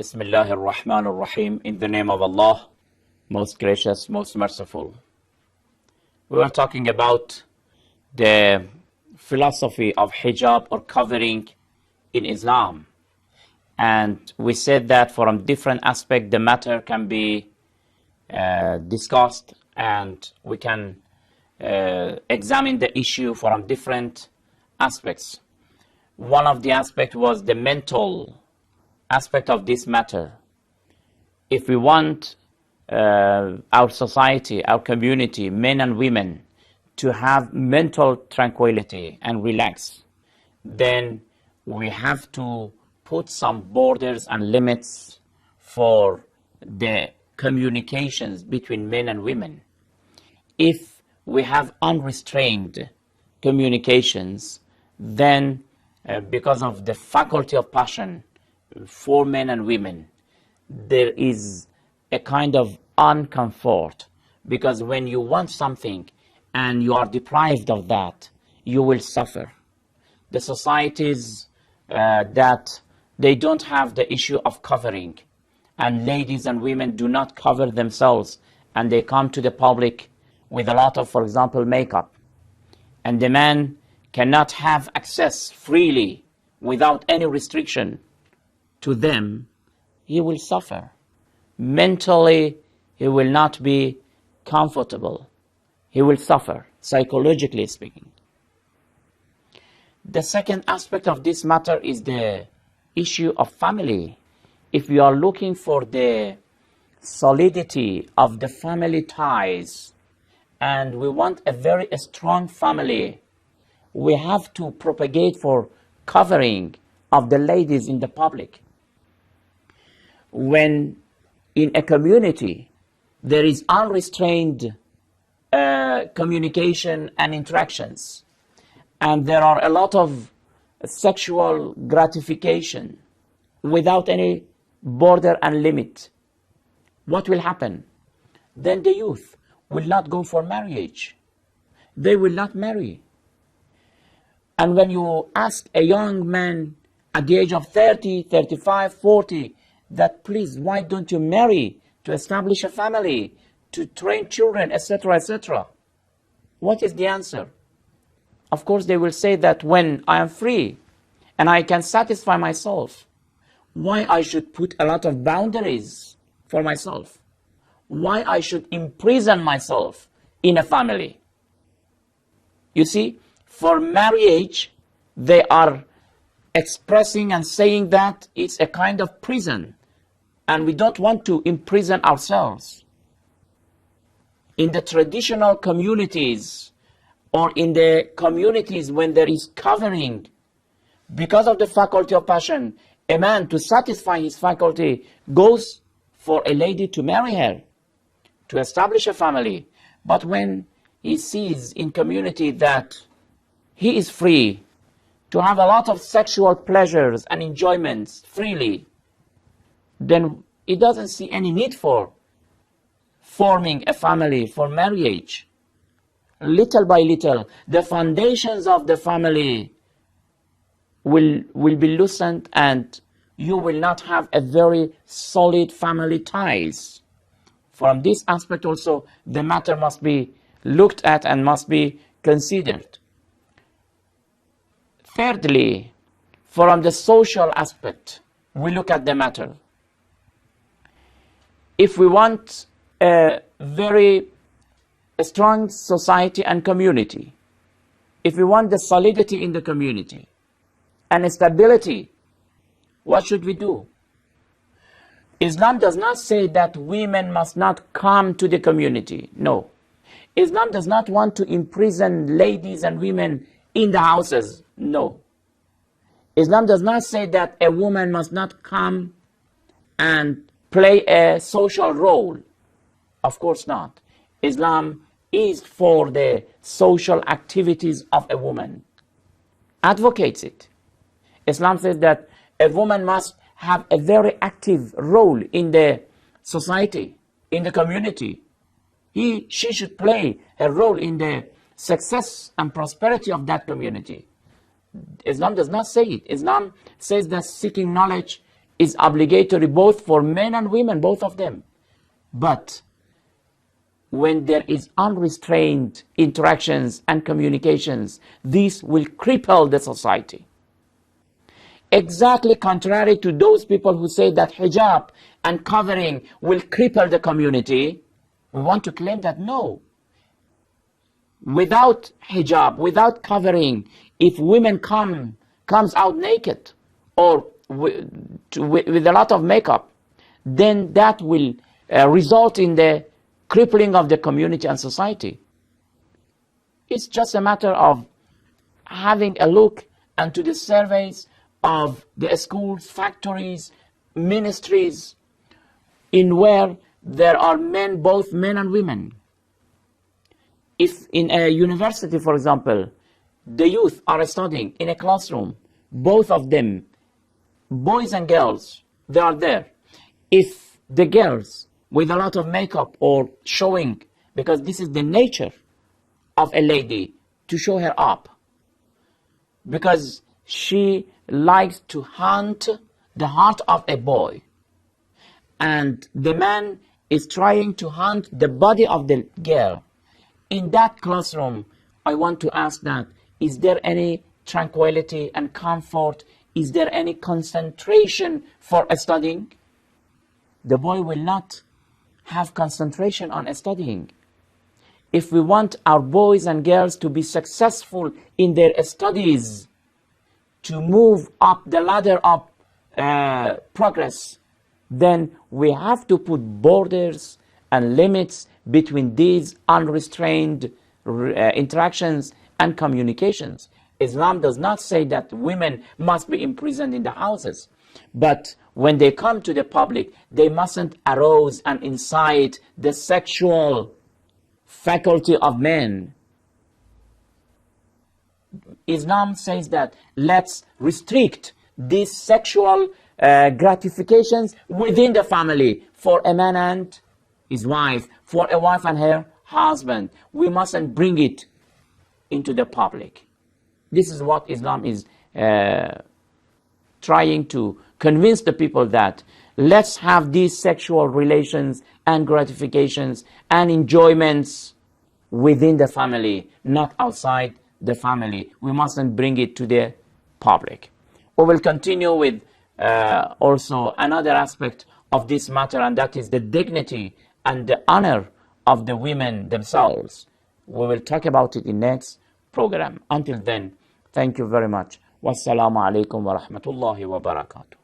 Bismillah ar-Rahman ar-Rahim. In the name of Allah, most gracious, most merciful. We were talking about the philosophy of hijab or covering in Islam. And we said that from different aspects the matter can be discussed, and we can examine the issue from different aspects. One of the aspects was the mental aspect of this matter. If we want our society, our community, men and women, to have mental tranquility and relax, then we have to put some borders and limits for the communications between men and women. If we have unrestrained communications, then because of the faculty of passion for men and women, there is a kind of uncomfort, because when you want something and you are deprived of that, you will suffer. The societies that they don't have the issue of covering, and ladies and women do not cover themselves, and they come to the public with a lot of, for example, makeup, and the man cannot have access freely without any restriction to them, he will suffer. Mentally, he will not be comfortable. He will suffer, psychologically speaking. The second aspect of this matter is the issue of family. If we are looking for the solidity of the family ties, and we want a very strong family, we have to propagate for covering of the ladies in the public. When in a community there is unrestrained communication and interactions, and there are a lot of sexual gratification without any border and limit, what will happen? Then the youth will not go for marriage. They will not marry. And when you ask a young man at the age of 30, 35, 40, that please, why don't you marry to establish a family, to train children, etc., etc., what is the answer? Of course, they will say that when I am free and I can satisfy myself, why I should put a lot of boundaries for myself? Why I should imprison myself in a family? You see, for marriage, they are expressing and saying that it's a kind of prison, and we don't want to imprison ourselves. In the traditional communities, or in the communities when there is covering, because of the faculty of passion, a man, to satisfy his faculty, goes for a lady to marry her, to establish a family. But when he sees in community that he is free to have a lot of sexual pleasures and enjoyments freely, then he doesn't see any need for forming a family, for marriage. Little by little, the foundations of the family will be loosened, and you will not have a very solid family ties. From this aspect also, the matter must be looked at and must be considered. Thirdly, from the social aspect, we look at the matter. If we want a very strong society and community, if we want the solidity in the community and stability, what should we do? Islam does not say that women must not come to the community. No. Islam does not want to imprison ladies and women in the houses. No. Islam does not say that a woman must not come and play a social role. Of course not. Islam is for the social activities of a woman, advocates it. Islam says that a woman must have a very active role in the society, in the community. She should play a role in the success and prosperity of that community. Islam does not say it. Islam says that seeking knowledge is obligatory both for men and women, both of them. But when there is unrestrained interactions and communications, this will cripple the society. Exactly contrary to those people who say that hijab and covering will cripple the community, we want to claim that no. Without hijab, without covering, if women comes out naked or with a lot of makeup, then that will result in the crippling of the community and society. It's just a matter of having a look into the surveys of the schools, factories, ministries, in where there are men, both men and women. If in a university, for example, the youth are studying in a classroom, both of them, boys and girls, they are there. If the girls with a lot of makeup or showing, because this is the nature of a lady, to show her up, because she likes to hunt the heart of a boy, and the man is trying to hunt the body of the girl. In that classroom, I want to ask that, is there any tranquility and comfort? Is there any concentration for studying? The boy will not have concentration on studying. If we want our boys and girls to be successful in their studies, to move up the ladder of progress, then we have to put borders and limits between these unrestrained interactions and communications. Islam does not say that women must be imprisoned in the houses, but when they come to the public, they mustn't arouse and incite the sexual faculty of men. Islam says that let's restrict these sexual gratifications within the family, for a man and his wife, for a wife and her husband. We mustn't bring it into the public. This is what Islam is trying to convince the people, that let's have these sexual relations and gratifications and enjoyments within the family, not outside the family. We mustn't bring it to the public. We will continue with also another aspect of this matter, and that is the dignity and the honor of the women themselves. We will talk about it in next program. Until then, thank you very much. Wassalamu alaikum wa rahmatullahi wa barakatuh.